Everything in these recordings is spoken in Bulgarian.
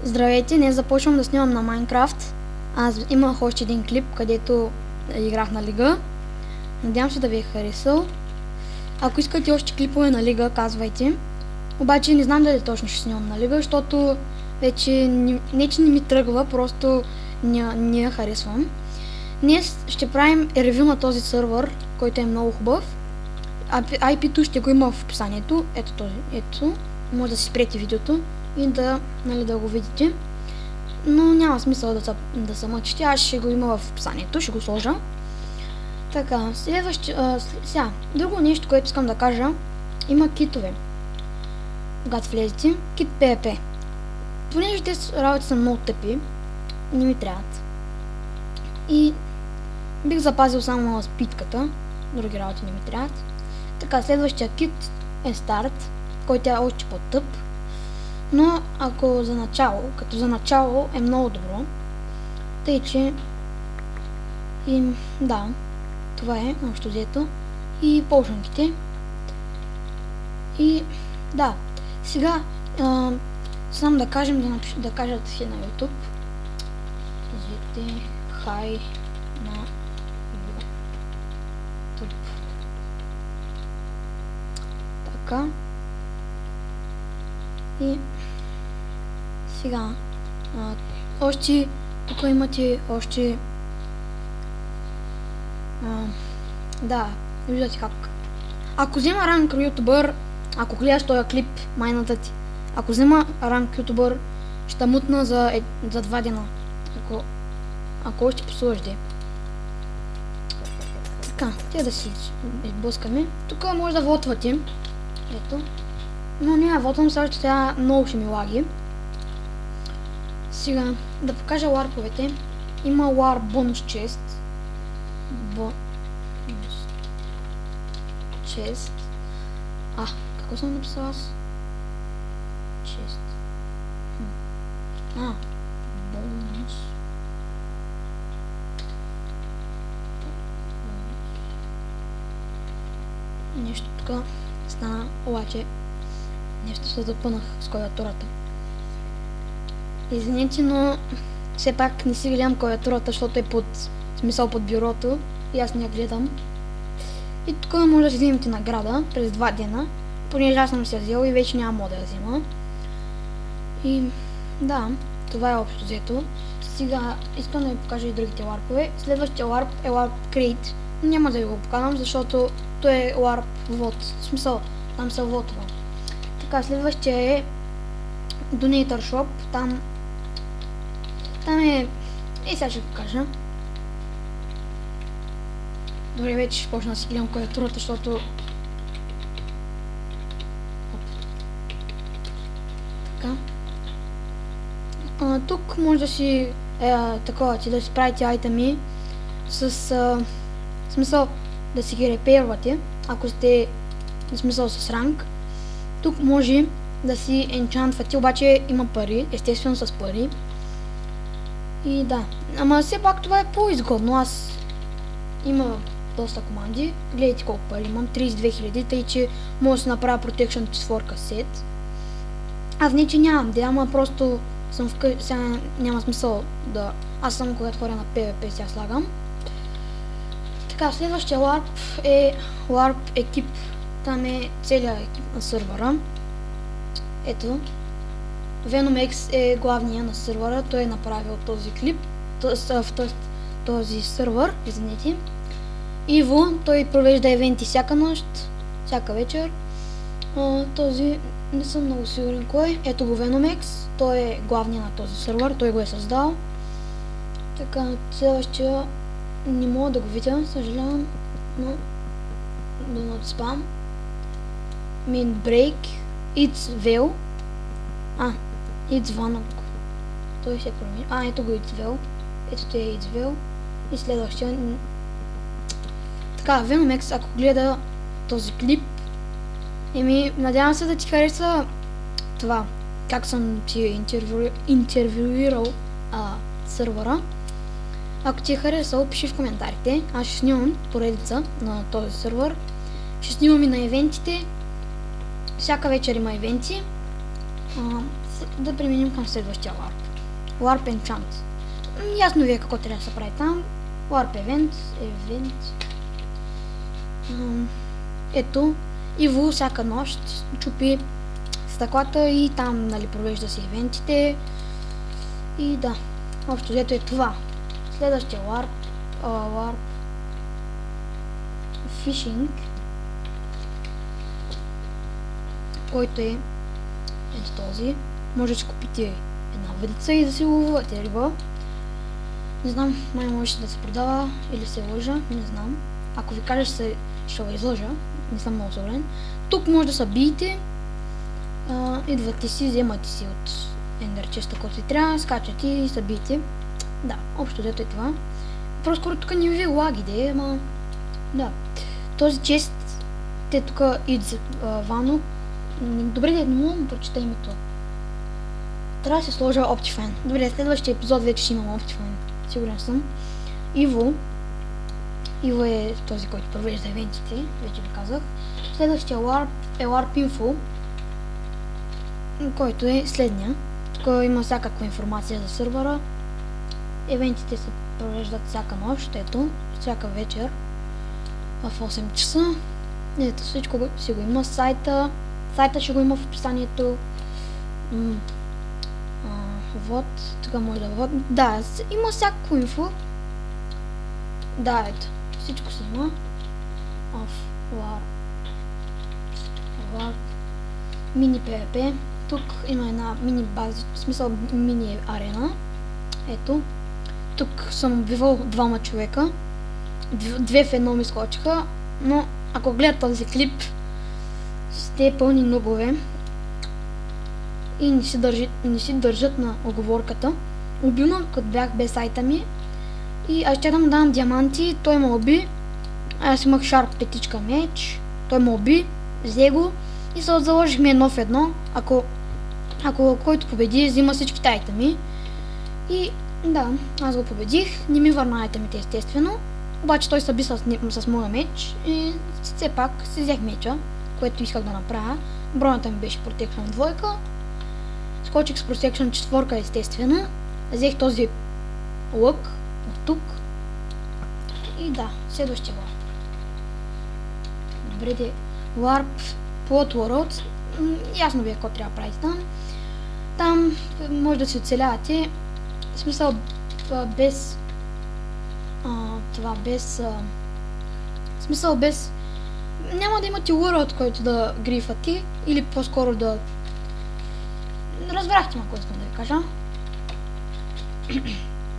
Здравейте, днес започвам да снимам на Майнкрафт. Аз имах още един клип, където играх на Лига. Надявам се да ви е харесал. Ако искате още клипове на Лига, казвайте. Обаче не знам дали точно ще снимам на Лига, защото вече не че не ми тръгва, просто не я харесвам. Днес ще правим ревю на този сървър, който е много хубав. IP-то ще го има в описанието. Ето този, ето. Може да си спрете видеото и да го видите. Но няма смисъл да се мъчите, аз ще го има в описанието, ще го сложа. Така, сега, друго нещо, което искам да кажа, има китове. Когато влезете, кит PvP. Понеже тези работи са много тъпи, не ми трябват. И бих запазил само спитката, други работи не ми трябват. Така, следващия кит е старт, който е още по-тъп. Но ако за начало, като за начало е много добро. Тъй, че да, това е общо взето. И полшанките. И да, сега само да кажем, да кажат си на YouTube. Кажете хай на YouTube. Така. И сега, още, тук имате още, да, виждате как. Ако взема ранг ютубър, ако гледаш този клип, майната ти, ако взема ранг ютубър, ще мутна за 2 дена, ако още послужи. Така, тя да си изблъскаме. Тук може да вотвате, ето. Но няма вотвам, сега че тя много ще ми лаги. Сега да покажа ларповете. Има лар бонус чест. Чест. Какво съм написал аз? Чест. Бонус. Нещо тук стана, обаче нещо се запънах с клавиатурата. Извините, но все пак не си гледам клавиатурата, защото е под бюрото и аз не я гледам. И тук може да си вземете награда през 2 дена, понеже аз съм се взел и вече няма да я взема. И да, това е общо взето. Сега искам да ви покажа и другите ларпове. Следващия ларп е ларп Crate. Няма да ви го покажам, защото той е ларп вод. В смисъл, там се вотва. Така, следващия е Donator Shop. Там е... сега ще покажа. Добре, вече ще почна да си гледам клавиатурата, защото... Така. Тук може да си... да си правите айтеми с... смисъл да си ги репейрвате, ако сте в смисъл с ранг. Тук може да си енчантвате, обаче има пари, естествено с пари. И да, ама все пак това е по-изгодно. Аз има доста команди. Гледайте колко пари имам, 32 000, тъй че мога да си направя Protection 4 сет. Аз не че нямам, ама просто съм вкъщи, сега няма смисъл да... Аз съм когато хора на PvP сега слагам. Така, следващия ларп е ларп екип. Там е целият екип на сървъра. Ето. VenomX е главния на сървъра, той е направил този клип, този сървър, извините. Иво, той провежда евенти всяка нощ, всяка вечер. Този не съм много сигурен кой. Ето го VenomX, той е главния на този сървър, той го е създал. Така, следващия не мога да го видя, съжалявам, но do not spam. Main break, it's Veil. It's Vanok. Той се промени. Ето го It's Veil. Ето те е It's Veil. И следващия. Така, VenomX, ако гледа този клип, надявам се да ти хареса това, как съм ти интервюирал сървъра. Ако ти е харесал, пиши в коментарите. Аз ще снимам поредица на този сървър. Ще снимам и на евентите. Всяка вечер има евенти. да преминем към следващия Warp. Warp Enchant. Ясно ви е какво трябва да се прави там. Warp Event. Ето, Иво всяка нощ чупи стъклата и там, нали, провежда си евентите. И да, общо взето е това. Следващия Warp Fishing, който е ето този. Може да си купите една въдица и да си ловувате риба. Не знам, май може да се продава или се лъжа, не знам. Ако ви кажа, ще ви излъжа, не съм много сигурен. Тук може да се биете, идвате си, вземате си от ендерчеста, който ви трябва, скачате и се биете. Да, общо взето е това. Просто тук не ви лаги, ама да. Този чест, те тук идват вано. Добре, не мога да прочета името. Трябва да се сложа Optifine. Добре, следващия епизод вече ще имам Optifine. Сигурен съм. Иво е този, който провежда евентите, вече ви казах. Следващия Warp е Warp Info, който е следния. Тук има всякаква информация за сървъра. Евентите се провеждат всяка нощ, ето, всяка вечер в 8 часа. Ето, всичко си го има. Сайта ще го има в описанието. Вот, тук може да вот. Да, има всякакво инфо. Да, ето, всичко си има. Warp мини PvP. Тук има една мини база, в смисъл мини арена. Ето. Тук съм убивал двама човека. Две в едно ми скочиха, но ако гледат този клип, сте пълни нубове и не си държат на оговорката. Убил ме, като бях без сайта ми и аз ще да му дам диаманти, той ме уби. Аз имах шарп петичка меч, той ме уби, взе го и се заложихме едно в едно. Ако който победи, взима всичките айтеми. И да, аз го победих, не ми върна айтемите естествено, обаче той се би с моя меч и все пак си взех меча, което исках да направя. Бронята ми беше Protection 2, скочих с Protection 4 естествено, взех този лък от тук и да, следващия Warp. Добре де, Warp Plot World, ясно ви е какво трябва да правите там. Там може да се оцелявате, в смисъл без няма да имате лъра, от който да грифате, или по-скоро да разбрахте ме, което искам да ви кажа.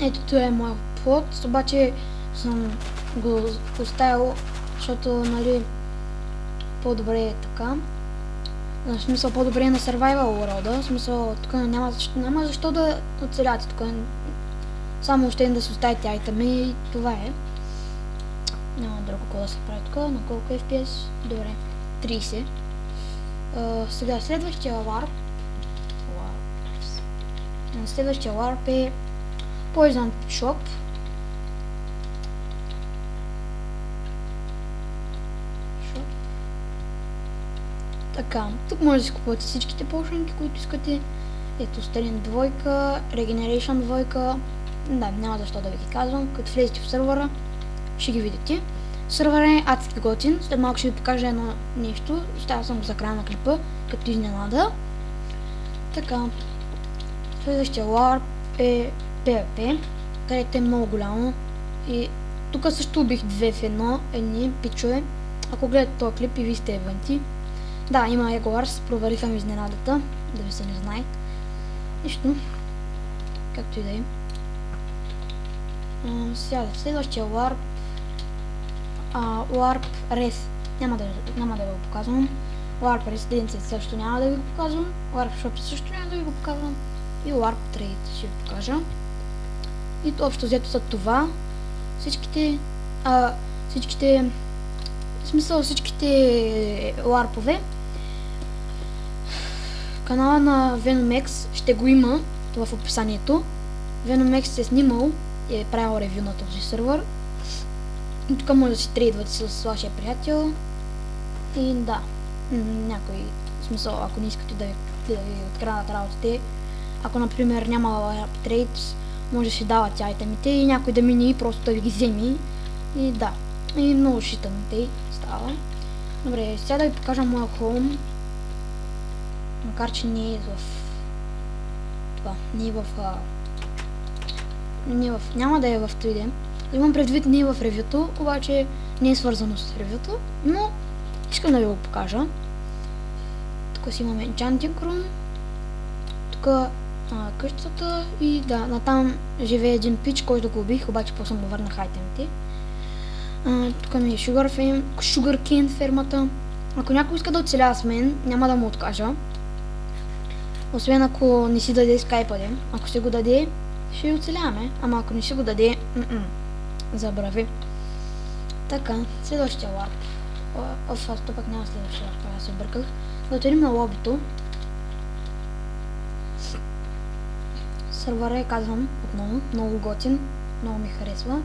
Ето това е моят плод, обаче съм го оставил, защото, нали, по-добре е така. В смисъл, по-добре е на Survival World, в смисъл, тук няма защо да оцелявате, тук само още да си оставите айтеми и това е. Няма друго какво да се прави тук, на колко FPS? Добре, 30. Сега следващия Warp е Poison Shop. Така, тук може да си купувате всичките пошенки, които искате. Ето, Stalin 2, Regeneration 2. Да, няма защо да ви ги казвам. Като влезете в сървъра, ще ги видите. Сървър е адски готин. След малко ще ви покажа едно нещо. Оставя съм го за края на клипа, като изненада. Така, следващия Warp е PvP, където е много голямо. И тук също убих две в едни пичове. Ако гледате този клип и ви сте евенти. Да, има Егуарс, провериха ми изненадата, да ви се не знае. Нищо, както и да е. Сега, следващия Warp, Warp Res, няма да го показвам. Warp Residence също няма да ви го показвам. Warp Shop също няма да ви го показвам. И Warp Trade ще ви покажа. И общо взето са това. Всичките ларпове. Канала на Venomex ще го има в описанието. Venomex се е снимал и е правил ревю на този сървър. И тук може да си трейдвате с вашия приятел. И да, някой смисъл, ако не искате да ви да ви откраднат работите. Ако, например, няма аптрейдс, може да си дават айтемите и някой да мине и просто да ви ги вземи. И да, и много шитаните става. Добре, сега да ви покажа моя хоум. Макар че не е в това, няма да е в 3D. Имам предвид не е в ревюто, обаче не е свързано с ревюто, но искам да ви го покажа. Тук си имаме Enchanting Room, тук къщата и да, натам живее един пич, който го убих, обаче после му върнах айтемите. Тук ми е Sugarcane фермата. Ако някой иска да оцелява с мен, няма да му откажа. Освен ако не си даде скайпа, ако си го даде, ще оцеляваме, ама ако не си го даде, забрави. Така, следващия ларп. Аз пък няма следващия ларп, аз се обърках. Да отидем на лобито. Сървъра е, казвам отново, много готин, много ми харесва.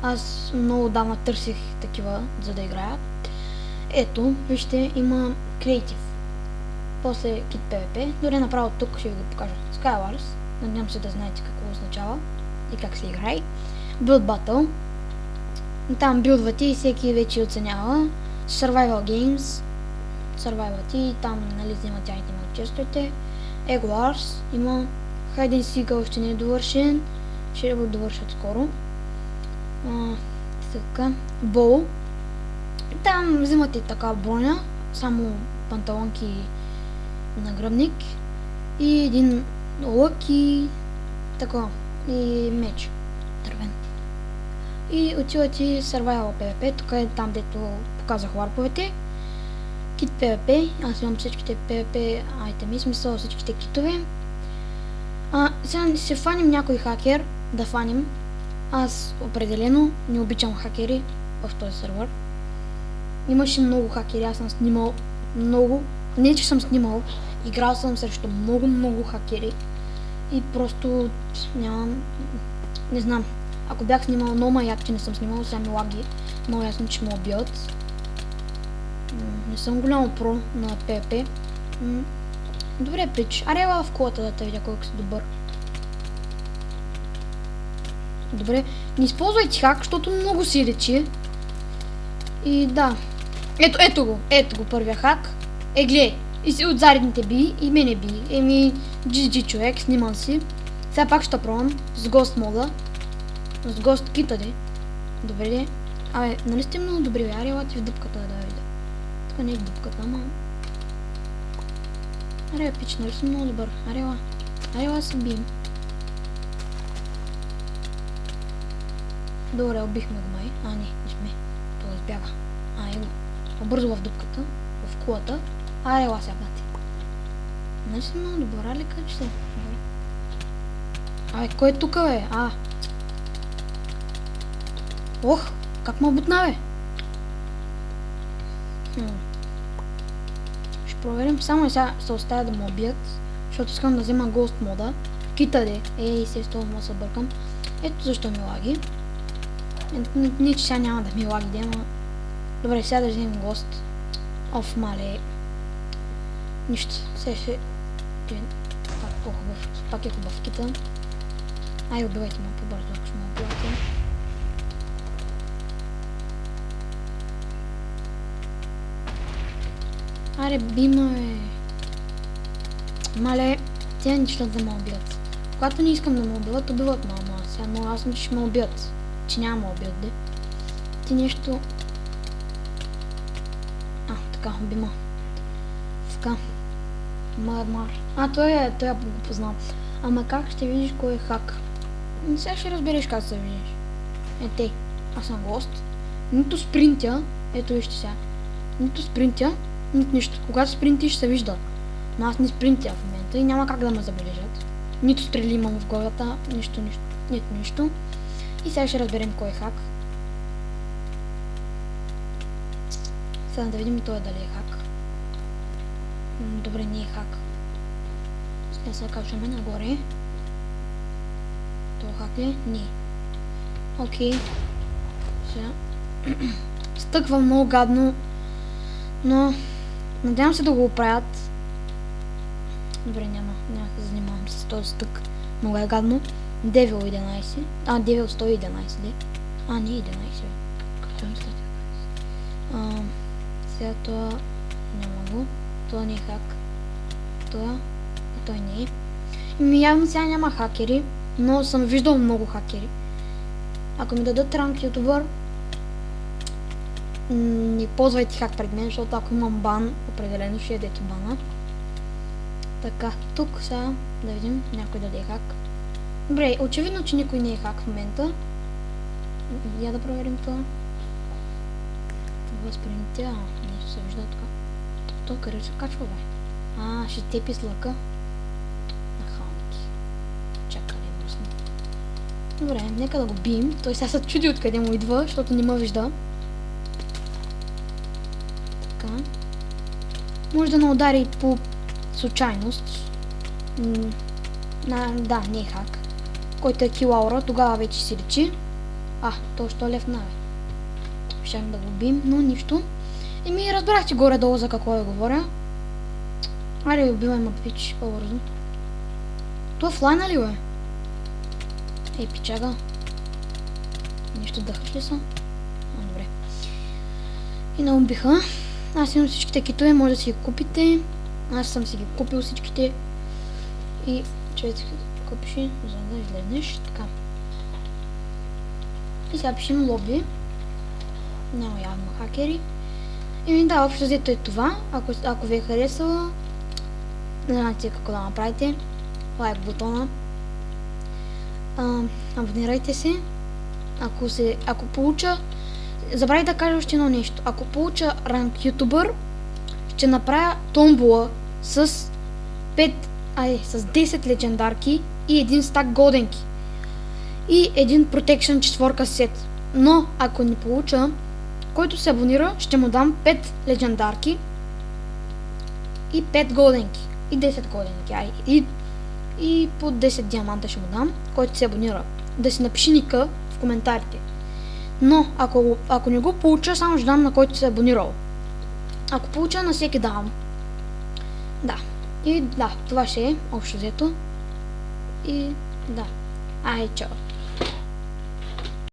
Аз много давна търсих такива, за да играя. Ето, вижте, има Creative. После Kit PvP, дори направо тук ще ви го покажа. Skywars, надявам се да знаете какво означава и как се играе. Build Battle. Там билдвате и всеки вече оценява. Survival Games. Survival и там, нали, взимате айтеми от честовете. Egg Wars. Има Hide and Seek, още не е довършен. Ще го довършат скоро. Така. Bow. Там взимате така броня, само панталонки и нагръбник. И един лък и така. И меч. Дървен. И отивате Survival PvP, тук е там, дето показах ларповете. Kit PvP, аз имам всичките PvP айтеми, смисъл всичките китове. Сега ще фаним някой хакер, да фаним. Аз определено не обичам хакери в този сервер. Имаше много хакери, аз съм снимал много, не че съм снимал, играл съм срещу много хакери. И просто нямам, не знам. Ако бях снимал много як, че не съм снимал, сега ми лаги. Много ясно, че ме убиват. Не съм голямо про на PvP. Добре, пич. Аре, ела в колата да те видя колко си добър. Добре, не използвайте хак, защото много си речи. И да. Ето го първия хак. Гледай. И си от задните би и мене би. GG човек, снимам си. Сега пак ще пробвам с Ghost мода. С Ghost кита де. Добре де. Абе, нали сте много добри, бе? Аре, елате в дупката да видя. Тук не е дупката, ама... Аре, пич, нали съм много добър. Аре, ела се бием. Добре, убихме го май. Не сме. Това избяга. Его. Побързо в дупката. В кулата. Аре, ела сега, бати. Нали съм много добър, али къде се? Абе, кой е тука, бе? Ох, как ме бутна, бе? Ще проверим само и сега се оставя да ме убият, защото искам да взема Ghost мода. Кита де. Се с това му се бъркам. Ето защо ми лаги. Не, че сега няма да ми лаги, ама... Добре, сега да вземем Ghost. Мале. Нищо. Сега ще... Пак е хубав кита. Убивайте ме по-бързо, ако ще ме убивате. Аре, бима, бе. Мале, тя не щат да ме убият. Когато не искам да ме убиват, убиват ме, ама сега много ясно, че ще ме убият. Че няма ме убият, де. Ти нещо... така, бима. Така. Мармар. Той го познал. Ама как ще видиш кой е хак? Сега ще разбереш как се видиш. Аз съм Ghost. Нито спринтя, ето вижте сега. Нито спринтя, нито нищо. Когато спринти ще се вижда. Но аз не спринтя в момента и няма как да ме забележат. Нито стрели имам в главата, нищо. И сега ще разберем кой е хак. Сега да видим той дали е хак. Добре, не е хак. Сега се качваме нагоре. Това хак ли? Не. Окей. Сега. Стъквам много гадно. Но надявам се да го оправят. Добре, няма да се занимавам с този стък. Много е гадно. Devil 11. Devil 111, де. Не 11, бе. Какво е 111? Сега това няма го. Това не е хак. Това и той не е. Явно сега няма хакери, но съм виждал много хакери. Ако ми дадат ранг ютубър, не ползвайте хак пред мен, защото ако имам бан, определено ще ядете бана. Така, тук сега да видим някой даде хак. Добре, очевидно, че никой не е хак в момента. Я да проверим това. Възприемите, нещо се вижда така. То къде се качва, бе? Ще тепи с лъка. Нахалники. Чакай, мръсно. Добре, нека да го бием. Той сега се чуди откъде му идва, защото не ме вижда. Така. Може да не удари по случайност. Да, не е хак. Който е кил аура, тогава вече си речи. Точно лев наве. Щем да го бием, но нищо. Разбрахте горе-долу за какво да говоря. Айде, убивай ма пич, по-бързо. Това флайна ли, бе? Пичага. Нищо дъхаш ли са? Добре. И наубиха. Аз имам всичките китове, може да си ги купите. Аз съм си ги купил всичките. И че си купиш, за да излезнеш. Така. И сега пишем лоби. Няма явно хакери. Общо взето е това. Ако ви е харесало, знаете какво да направите. Лайк бутона. Абонирайте се. Ако получа... Забравих да кажа още едно нещо. Ако получа ранг ютубър, ще направя томбола с 10 легендарки и един стак голденки. И един Protection 4 сет. Но ако не получа, който се абонира, ще му дам 5 легендарки и 5 голденки. И 10 голденки. И по 10 диаманта ще му дам, който се абонира. Да си напиши ника в коментарите. Но ако не го получа, само ще дам на който се е абонирал. Ако получа, на всеки давам. Да. И да, това ще е общо взето. И да. Чао.